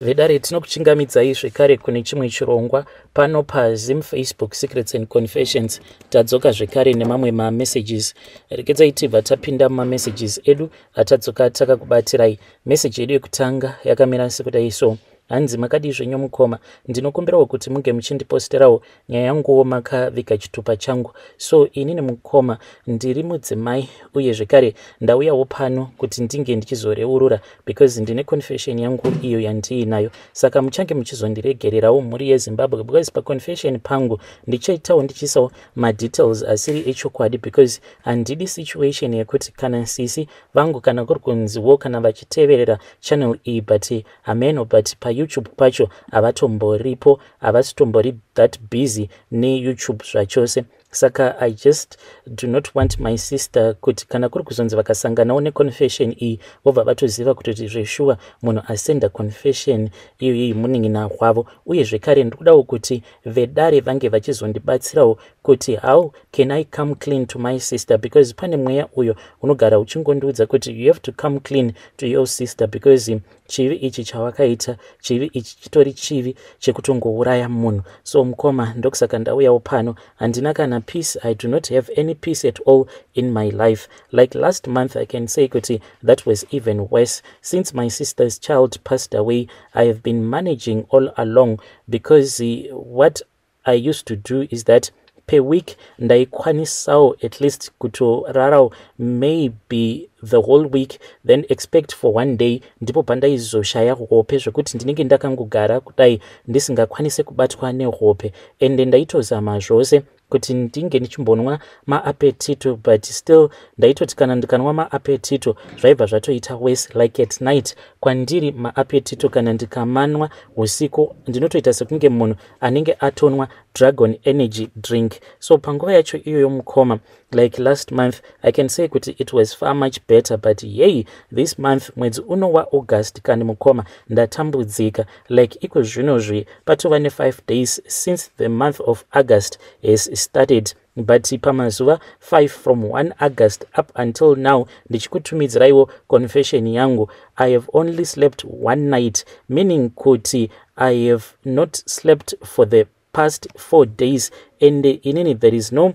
Vedare tinokuchingamidzai zvekare kune chimwe chirongwa pano paZim Facebook Secrets and Confessions. Tadzoka zvekare nemamwe messages. Rekedzai tibva tapinda messages edu atadzoka takakubatirai. Message yedu yekutanga yakamira sekudai so. Hanzi makadi zvenyu mukoma, ndinokumbirawo kuti munge muchindiposterawo nyaya yanguwo makaviga chitupa changu. So inini mukoma ndiri mudzimai uye zvekare ndauyawo pano kuti ndinge ndichizoreurura because ndine confession yangu iyo yandiinayo. Saka muchange muchizondiregererawo muri yeZimbabwe because paconfession pangu ndichaitawo ndichisawo madetails asiri echokwadi because handidi situation yekuti kana sisi vangu kana kuri kunziwo kana vachiteverera channel iyi but pa YouTube pacho avatomboripo, avasitombori that busy neYouTube zvachose. Saka I just do not want my sister kuti kana kuri kuzonzi vakasanganawo neconfession iyi vobva vatoziva kuti zveshuwa munhu asenda confession iyi muning'ina hwavo. Uye zvekare ndikudawo kuti vedare vange vachizondibatsirawo kuti how can I come clean to my sister because pane mweya uyo unogara uchingondiudza kuti you have to come clean to your sister because chivi ichi chawakaita, chivi ichi chitori chivi chekutongouraya munhu. So mukoma ndokusaka ndauyawo pano, handina kana peace. I do not have any peace at all in my life. Like last month I can say kuti that was even worse. Since my sister's child passed away, I have been managing all along because what I used to do is that per week ndaikwanisawo at least kutorarawo maybe the whole week, then expect for one day ndipo pandaizoshaya hope zvekuti ndinenge ndakangogara kudai ndisingakwanise kubatwa nehope ende ndaitozama zvose kuti ndinge ndichimbonwa maapetito but still ndaitoti kana ndikanwa maapetito zvaibva zvatoita worse. Like at night kwandiri maapetito kana ndikamanwa usiku ndinotoita sekunge munhu anenge atonwa Dragon energy drink. So panguva yacho iyoyo mukoma, like last month I can say kuti it was far much better but yay this month mwedzi uno waAugust kandi mukoma ndatambudzika like iko zvinozvi patova ne5 days since the month of August has started but pamazuva 5 from 1 August up until now ndichikutumidziraiwo confession yangu. I have only slept one night, meaning kuti I have not slept for the past 4 days and inini there is no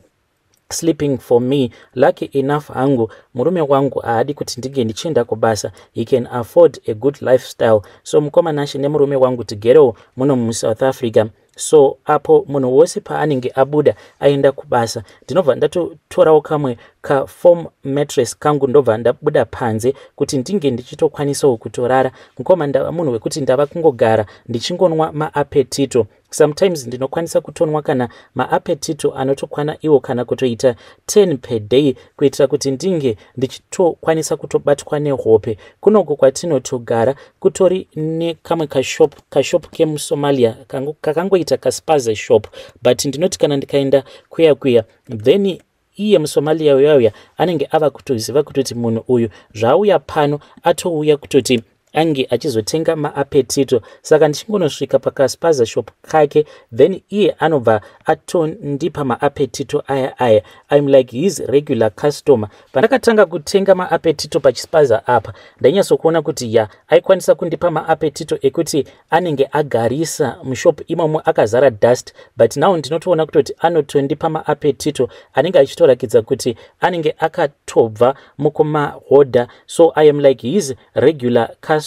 sleeping for me. Lucky enough hangu murume wangu haadi kuti ndinge ndichienda kubasa, he can afford a good lifestyle. So mukoma nashi nemurume wangu together muno muSouth Africa. So apo munhu wose paanenge abuda aenda kubasa ndinobva ndatotorawo kamwe foam mattress kangu ndobva ndabuda panze kuti ndinge ndichitokwanisawo kutorara. mukoma ndava munhu wekuti ndava kungogara ndichingonwa maapetito. Sometimes ndinokwanisa kutonwa kana maapetito anotokwana iwo kana kutoita 10 per day kuitira kuti ndinge ndichitokwanisa kutobatwa nehope. Kunoko kwatinotogara kutori nekamwe kashop kemuSomalia kakangoita kaspaza shop but ndinoti kana ndikaenda kuya then iye muSomalia uyauya anenge ava kutoziva kutoti munhu uyu zvauya pano atouya kutoti ange achizotenga maapetito. Saka ndichingonosvika pakaspaza shop kake then iye anobva atondipa maapetito aya. I'm like his regular customer. Pandakatanga kutenga maapetito pachispaza apa ndainyatsokuona kuti aikwanisa kundipa maapetito ekuti anenge agarisa mushop imomo akazara dust but now ndinotoona kutoti anotondipa maapetito anenge achitorakidza kuti anenge akatobva mukumahodha. So I am like his regular customer.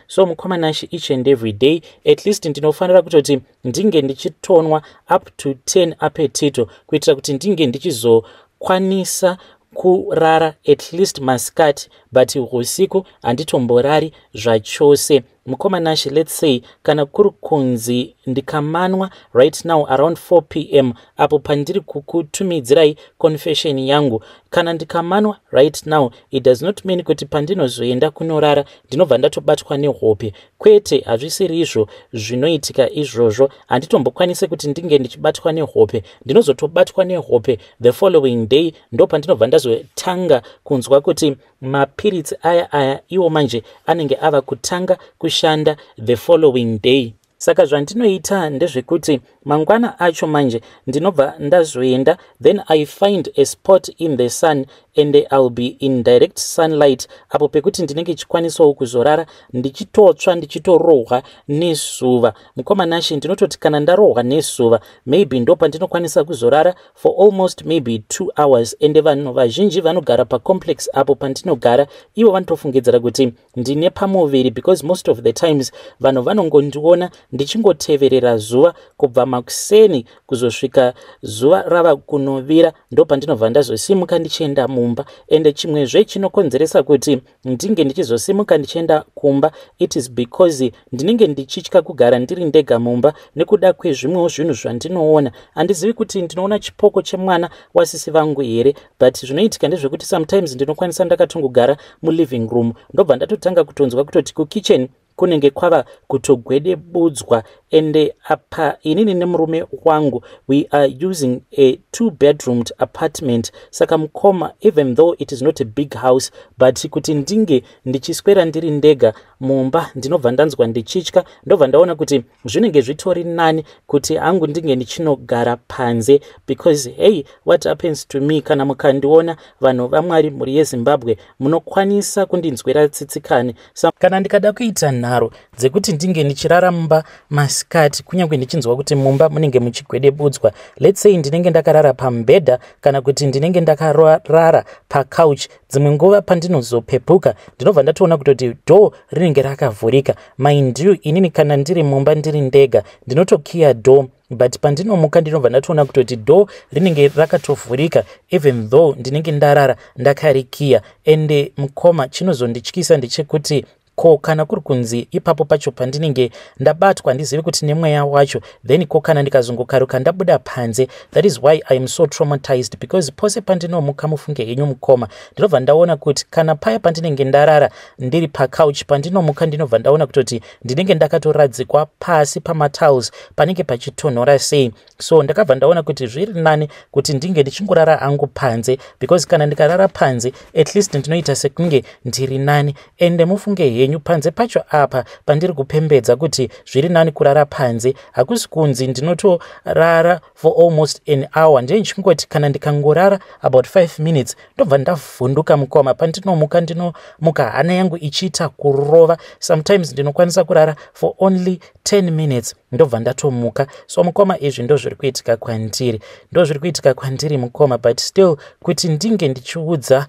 So mukoma nashi each and every day at least ndinofanira kutoti ndinge ndichitonwa up to 10 apetito kuitira kuti ndinge ndichizokwanisa kurara at least masikati but usiku handitomborari zvachose. mukoma nashi let's say kana kuri kunzi ndikamanwa right now around 4 p.m. apo pandiri kukutumidzirai confession yangu, kana ndikamanwa right now it does not mean kuti pandinozoenda kunorara ndinobva ndatobatwa nehope. Kwete, hazvisiri izvo zvinoitika izvozvo. Handitombokwanise kuti ndinge ndichibatwa nehope, ndinozotobatwa nehope the following day ndo pandinobva ndazotanga kunzwa kuti mapiritsi aya iwo manje anenge ava kutanga kushanda the following day. Saka zvandinoita ndezvekuti mangwana acho manje ndinobva ndazoenda, then I find a spot in the sun and I'll be in direct sunlight, apo pekuti ndinenge chikwanisawo kuzorara ndichitotsva ndichitorohwa nezuva. Mukoma Nashi, ndinototi kana ndarohwa nezuva maybe ndo pandinokwanisa kuzorara for almost maybe 2 hours, and vanhu vazhinji vanogara pacomplex apo pandinogara ivo vanotofungidzira kuti ndine pamuviri, because most of the times vanhu vanongondiona ndichingoteverera zuva kubva makuseni kuzosvika zuva rava kunovira, ndo pandinobva ndazosimuka ndichienda mumba. Ende chimwezve chinokonzeresa kuti ndinge ndichizosimuka ndichienda kumba, it is because ndinenge ndichitya kugara ndiri ndega mumba nekuda kwezvimwewo zvinhu zvandinoona. Handizivi kuti ndinoona chipoko chemwana wasisi vangu here, but zvinoitika ndezvekuti sometimes ndinokwanisa ndakatongogara muliving room ndobva ndatotanga kutonzwa kutoti kukitchen kunenge kwava kutogwedebudzwa. Ende apa inini nemurume wangu we are using a 2-bedroomed apartment. Saka mukoma, even though it is not a big house, but kuti ndinge ndichiswera ndiri ndega mumba ndinobva ndanzwa ndichitya, ndobva ndaona kuti zvinenge zvitori nani kuti hangu ndinge ndichinogara panze, because hey, what happens to me kana mukandiona vanhu vamwari muri yeZimbabwe munokwanisa kundinzwera tsitsikane. Kana ndikada kuita nharo dzekuti ndinge ndichirara mumba masikati kunyange ndichinzwa kuti mumba munenge muchigwedebudzwa, let's say ndinenge ndakarara pamubhedha kana kuti ndinenge ndakarara pacouch, dzimwe nguva pandinozopepuka ndinobva ndatoona kutoti door rinenge rakavhurika. Mind you, inini kana ndiri mumba ndiri ndega ndinotokiya door, but pandinomuka ndinobva ndatoona kutoti door rinenge rakatovhurika even though ndinenge ndarara ndakarikiya. Ende mukoma, chinozondityisa ndechekuti ko kana kuri kunzi ipapo pacho pandinenge ndabatwa ndizive kuti nemweya wacho, then ko kana ndikazongokaruka ndabuda panze, that is why I am so traumatized, because pose pandinomuka mufunge henyu mukoma, ndinobva ndaona kuti kana paya pandinenge ndarara ndiri pacouch pandinomuka ndinobva ndaona kutoti ndinenge ndakatoradzikwa pasi pamatiles panenge pachitonhora sei. So ndakabva ndaona kuti zviri nani kuti ndinge ndichingorara hangu panze, because kana ndikarara panze at least ndinoita sekunge ndiri nani. Ende mufunge henyu panze pacho apa pandiri kupembedza kuti zviri nani kurara panze, hakusi kunzi ndinotorara for almost an hour. Ndiye ndichingoti kana ndikangorara about 5 minutes ndobva ndavhunduka mukoma. Pandinomuka ndinomuka hana yangu ichiita kurova, sometimes ndinokwanisa kurara for only 10 minutes ndobva ndatomuka. So mukoma, izvi ndo zviri kuitika kwandiri, mukoma, but still kuti ndinge ndichiudza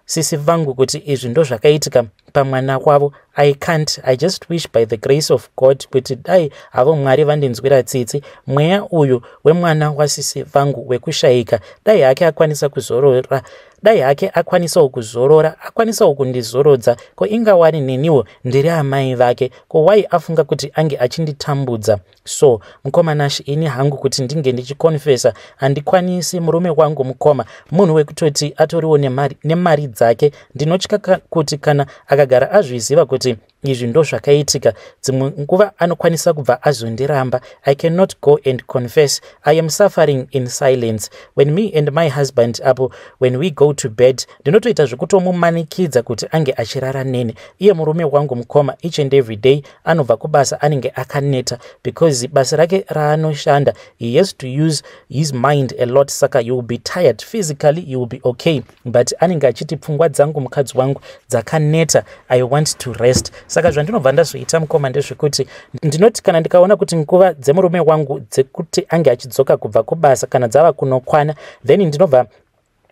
sisi vangu kuti izvi ndo zvakaitika pamwana wavo, I can't. I just wish by the grace of God kuti dai havo Mwari vandinzwira tsitsi, mweya uyu wemwana wasisi vangu wekushayika dai hake akwanisa kuzorora, dai hake akwanisawo kuzorora, akwanisawo kundizorodza, ko ingawani neniwo ndiri amai vake, ko wai afunga kuti ange achinditambudza. So mukoma Nashi, ini hangu kuti ndinge ndichikonfesa handikwanisi. Murume wangu mukoma munhu wekutoti atoriwo nemari dzake, ndinotya kuti kana akagara azviziva kuti izvi ndo zvakaitika dzimwe nguva anokwanisa kubva azondiramba. I cannot go and confess. I am suffering in silence. When me and my husband apo when we go to bed ndinotoita zvekutomumanikidza kuti ange achirara nene. Iye murume wangu mukoma each and every day anobva kubasa anenge akaneta, because basa rake raanoshanda he has to use his mind a lot. Saka you will be tired physically, you will be okay, but anenge achiti pfungwa dzangu mukadzi wangu dzakaneta, I want to rest. Saka zvandinobva ndazoita mukoma ndezvekuti ndinoti kana ndikaona kuti nguva dzemurume wangu dzekuti ange achidzoka kubva kubasa kana dzava kunokwana, then ndinobva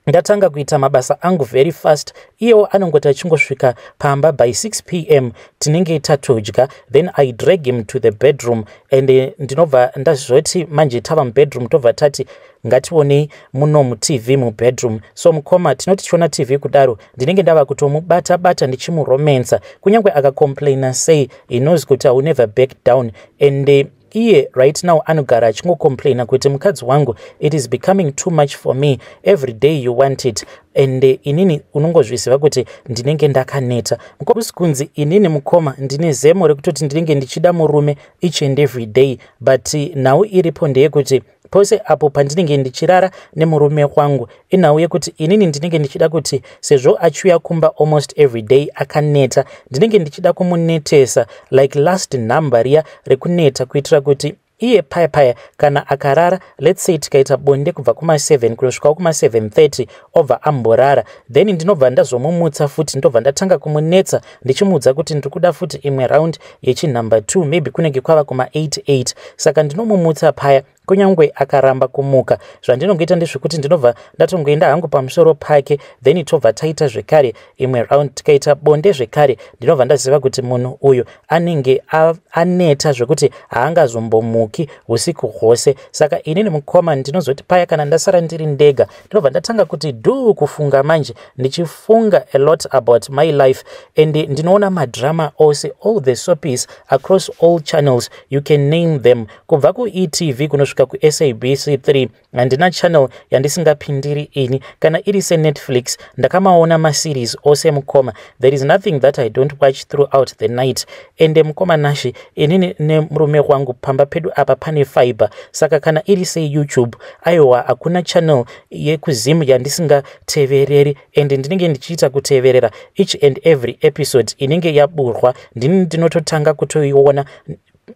ndatanga kuita mabasa angu very fast. Iyewo anongoti achingosvika pamba by 6 p.m. tinenge tatodya, then I drag him to the bedroom, and ndinobva ndazoti manje tava mubedroom tobva tati ngatione muno mu-TV mu-bedroom. So mukoma, tinoti tichiona TV kudaro ndinenge ndava kutomubata ndichimuromansa, kunyange akacomplaina sei he knows kuti I will never back down. And iye right now anogara achingocomplaina kuti mukadzi wangu, it is becoming too much for me, every day you want it. And inini unongozvisiva kuti ndinenge ndakaneta. Mukobusikunzi inini mukoma ndine zemo rekutoti ndinenge ndichida murume each and every day, but now iripo ndeyekuti pose apo pandinenge ndichirara nemurume wangu inhauye kuti inini ndinenge ndichida kuti sezvo achiuya kumba almost every day akaneta, ndinenge ndichida kumunetesa like last number riya rekuneta kuitira kuti iye paya kana akarara, let's say tikaita bonde kubva kuma7 kusvika kuma7:30 obva amborara, then ndinobva ndazomumutsa futi, ndobva ndatanga kumunetsa ndichimudza kuti ndikuda futi imwe round yechinumber 2, maybe kunenge kwava kuma8 saka ndinomumutsa paya kunyangwe akaramba kumuka. Zvandinongoita ndezvekuti ndinobva ndatongoenda hangu pamusoro pake, then tobva taita zvekare imwe round, tikaita bonde zvekare ndinobva ndaziva kuti munhu uyu anenge aneta zvekuti haangazombomuki usiku hwose. Saka inini mukoma ndinozoti paya kana ndasara ndiri ndega ndinobva ndatanga kuti kufunga manje, ndichifunga a lot about my life, and ndinoona madrama ose, all the soapies across all channels, you can name them, kubva ku-ETV kunosvika ku-SABC3 handina channel yandisingapindiri ini, kana iri se-Netflix ndakamaona maseries ose mukoma. There is nothing that I don't watch throughout the night. And mukoma nashi inini nemurume wangu pamba pedu apa pane fiber, saka kana iri se-YouTube aiwa hakuna channel yekuzimu yandisingatevereri, and ndinenge ndichiita kuteverera each and every episode inenge yaburwa, ndini ndinototanga kutoiona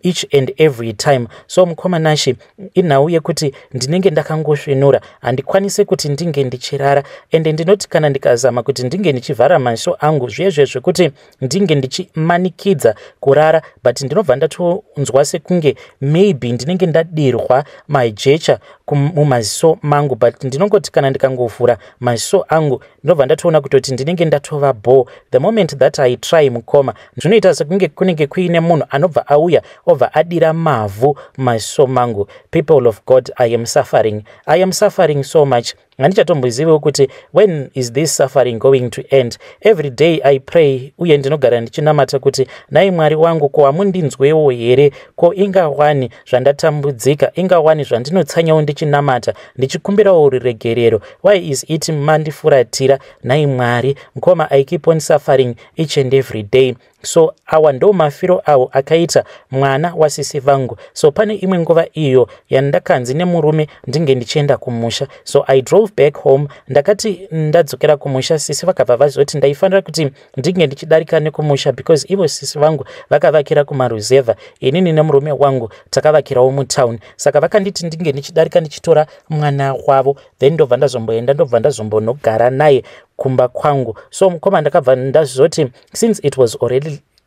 each and every time. So mukoma nashi inhauye kuti ndinenge ndakangosvinura, handikwanise kuti ndinge ndichirara, and ndinoti kana ndikazama kuti ndinge ndichivhara maso angu zvezve zvekuti ndinge ndichimanikidza kurara, but ndinobva ndatonzwa sekunge maybe ndinenge ndadirwa majecha mumaziso mangu, but ndinongoti kana ndikangovhura maziso angu ndinobva ndatoona kutoti ndinenge ndatova bore. The moment that I try mukoma, zvinoita sekunge kunenge kuine munhu anobva auya obva adira mavhu maziso mangu. People of God, I am suffering so much. Handichatombozivewo kuti when is this suffering going to end. Every day I pray, uye ndinogara ndichinamata kuti nai Mwari wangu, ko hamundinzwewo here, ko ingawani zvandatambudzika, ingawani zvandinotsanyawo ndichinamata ndichikumbirawo ruregerero. Why is it mandifuratira nai Mwari? Mukoma, I keep on suffering each and every day. So awa ndo mafiro awo akaita mwana wasisi vangu. So pane imwe nguva iyo yandakanzi nemurume ndinge ndichienda kumusha, so I drove back home. Ndakati ndadzokera kumusha, sisi vakabva vazoti ndaifanira kuti ndinge ndichidarika nekumusha because ivo sisi vangu vakavakira kumaruzeva, inini nemurume wangu takavakirawo mutown. Saka vakanditi ndinge ndichidarika ndichitora mwana wavo, then ndobva ndazomboenda, ndobva ndazombonogara naye kumba kwangu. So mukoma ndakabva ndazoti since it was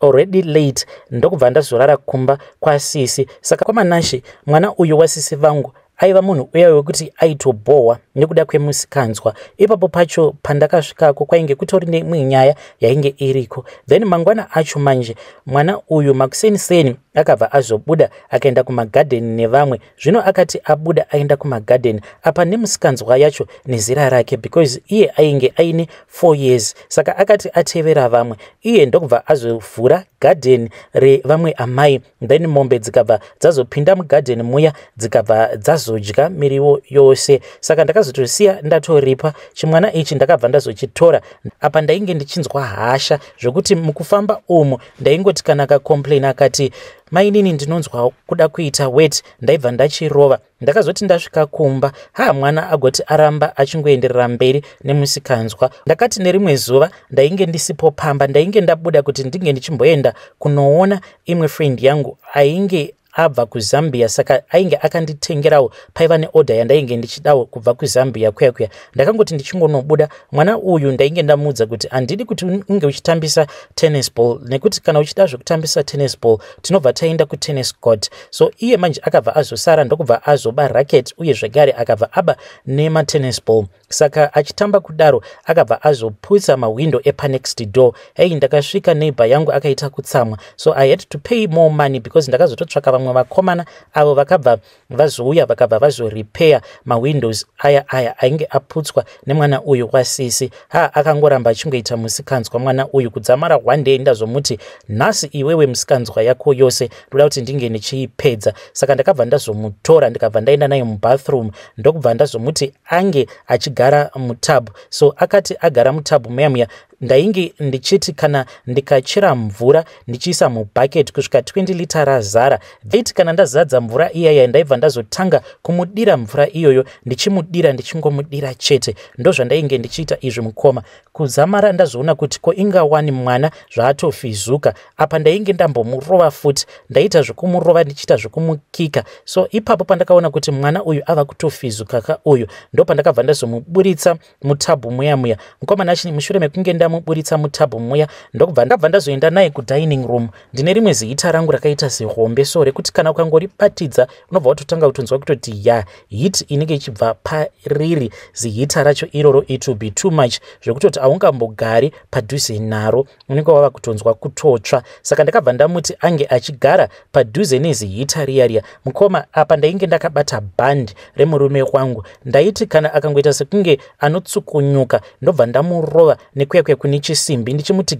already late, ndokubva ndazorara kumba kwasisi. Saka kwamanashi mwana uyu wasisi vangu aiva munhu uya wekuti aitobohwa nekuda kwemusikanzwa. Ipapo pacho pandakasvikako kwainge kutori neimwe nyaya yainge iriko. Then mangwana acho manje mwana uyu makuseni akabva azobuda akaenda kumagarden nevamwe. Zvino akati abuda aenda kumagarden apa nemusikanzwa yacho nezera rake, because iye ainge aine 4 years. Saka akati atevera vamwe, iye ndokubva azovhura garden revamwe amai, then mombe dzikabva dzazopinda mugarden muya dzikabva dzazodya miriwo yose. Saka ndakazotosiya ndatoripa chimwana ichi, ndakabva ndazochitora. Apa ndainge ndichinzwa hasha zvokuti mukufamba umu ndaingoti kana kakomplain akati mainini ndinonzwa kuda kuita wet, ndaibva ndachirova. Ndakazoti ndasvika kumba, mwana agoti aramba achingoenderera mberi nemusikanzwa. Ndakati nerimwe zuva ndainge ndisipo pamba, ndainge ndabuda kuti ndinge ndichimboenda kunoona imwe friend yangu ainge abva kuZambia, saka ainge akanditengerawo paiva neorder yandainge ndichidawo kubva kuZambia kuya. Ndakangoti ndichingonobuda, mwana uyu ndainge ndamudza kuti andidi kuti unge uchitambisa tennis ball, nekuti kana uchida zvekutambisa tennis ball tinobva taenda kutennis court. So iye manje akabva azosara ndokubva azoba racket, uye zvekare akabva aba nematennis ball. Saka achitamba kudaro akabva azoputsa mawindo epanext door. Ndakasvika neighbor yangu akaita kutsamwa, so I had to pay more money because ndakazototsvaka vamwe vakomana avo vakabva vazouya vakabva vazorepair mawindows aya ainge aputswa nemwana uyu wasisi. Akangoramba achingoita musikanzwa mwana uyu kudzamara one day ndazomuti nhasi iwewe musikanzwa yako yose ndoda kuti ndinge ndichiipedza. Saka ndakabva ndazomutora ndikabva ndaenda naye mubathroom, ndokubva ndazomuti ange achigara mutabu. So akati agara mutabu muya ndainge ndichiti kana ndikachera mvura ndichiisa mubhaketi kusvika 20 lita razara, veti kana ndazadza mvura iyaya ndaibva ndazotanga kumudira mvura iyoyo, ndichimudira ndichingomudira chete. Ndo zvandainge ndichiita izvi mukoma. Kuzamara ndazoona kuti ko ingawani mwana zvaatofizuka, apa ndainge ndambomurova futi, ndaita zvokumurova ndichiita zvokumukika. So ipapo pandakaona kuti mwana uyu ava kutofizuka ka uyu, ndo pandakabva ndazomuburitsa mutabhu muya muya. Mukoma nachi mushure mekunge ndamuburitsa mutabhu muya, ndokubva ndabva ndazoenda naye kudining room. Ndine rimwe zihita rangu rakaita sehombe, so rekuti kana ukangoribatidza unobva watotanga kutonzwa kutoti ya hit inenge ichibva pariri zihita racho iroro, it will be too much zvekutoti haungambogari padhuze naro, unenge wava kutonzwa kutotsva. Saka ndakabva ndamuti ange achigara padhuze nezihita riya. Mukoma apa ndainge ndakabata bhandi remurume wangu, ndaiti kana akangoita sekunge anotsukunyuka ndobva ndamurova nekuya kune chisimbi ndichimuti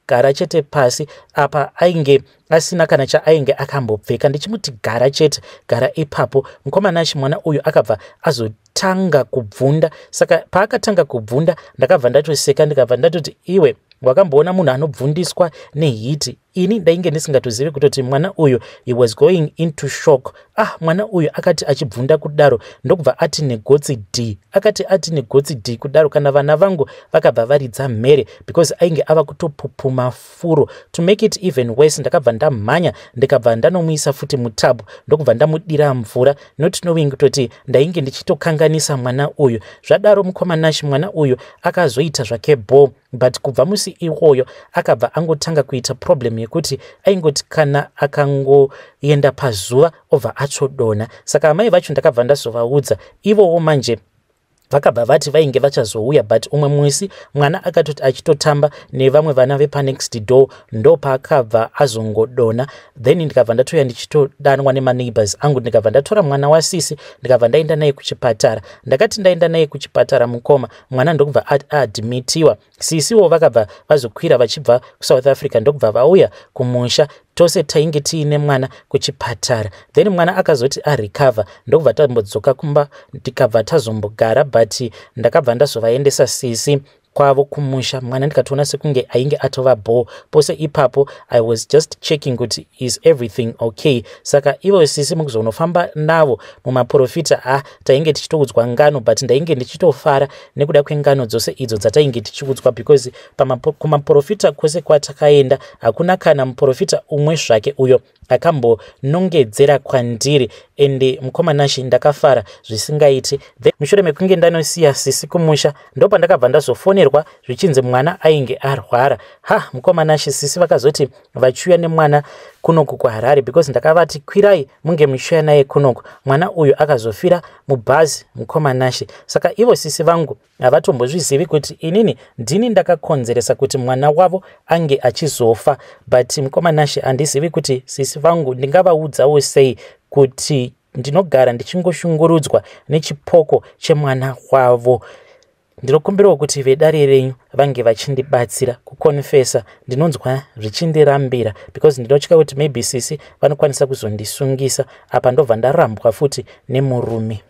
gara chete pasi. Apa ainge asina kana chaainge akambopfeka, ndichimuti gara chete, gara ipapo. Mukoma nachi mwana uyu akabva azotanga kubvunda. Saka paakatanga kubvunda ndakabva ndatoseka, ndikabva ndatoti iwe wakamboona munhu anobvundiswa nehiti? Ini ndainge ndisingatozivi kutoti mwana uyu he was going into shock. Mwana uyu akati achibvunda kudaro ndokubva ati negotsi D, akati ati negotsi D kudaro kana vana vangu vakabva varidza mhere because ainge ava kutopupuma furo. To make it even worse, ndakabva ndamhanya ndikabva ndanomuisa futi mutabhu ndokubva ndamudira mvura, not knowing kutoti ndainge ndichitokanganisa mwana uyu. Zvadaro mukoma nashi mwana uyu akazoita zvake bo, but kubva musi iwoyo akabva angotanga kuita problem yekuti aingoti kana akangoenda pazuva obva achodona. Saka amai vacho ndakabva ndazovaudza ivowo manje vakabva vati vainge vachazouya, but umwe musi mwana akatoti achitotamba nevamwe vana vepanext door ndo paakabva azongodona. Then ndikabva ndatoya ndichitodanwa nemaneighbors angu, ndikabva ndatora mwana wasisi ndikabva ndaenda naye kuchipatara. Ndakati ndaenda naye kuchipatara mukoma, mwana ndokubva admitiwa. Sisiwo vakabva vazokwira vachibva kuSouth Africa ndokubva vauya kumusha, tose tainge tiine mwana kuchipatara. Then mwana akazoti arecover ndokubva tambodzoka kumba ndikabva tazombogara, but ndakabva ndazovaendesa sisi kwavo kumusha. Mwana ndikatoona sekunge ainge atova bo pose ipapo. I was just checking kuti is everything okay. Saka ivo sisi mukuzonofamba navo mumaprofita tainge tichitoudzwa ngano, but ndainge ndichitofara nekuda kwengano dzose idzo dzatainge tichiudzwa, because kumaprofita kwese kwatakaenda hakuna kana muprofita umwe zvake uyo akambonongedzera kwandiri, ende mukoma nashi ndakafara zvisingaiti. Then mushure mekunge ndanosiya sisi kumusha ndopa ndakabva ndazofonerwa zvichinzi mwana ainge arwara. Mukoma nashi sisi vakazoti vachiuya nemwana kunoku kuHarare, because ndakavati kwirai munge muchiuya naye kunoku. Mwana uyu akazofira mubhazi mukoma nashi. Saka ivo sisi vangu havatombozvizivi kuti inini ndini ndakakonzeresa kuti mwana wavo ange achizofa, but mukoma nashi handizivi kuti sisi vangu ndingavaudzawo sei kuti ndinogara ndichingoshungurudzwa nechipoko chemwana wavo. Ndinokumbirawo kuti vedare renyu vange vachindibatsira kukonfesa. Ndinonzwa zvichindirambira because ndinotya kuti maybe sisi vanokwanisa kuzondisungisa. Apa ndobva ndarambwa futi nemurume.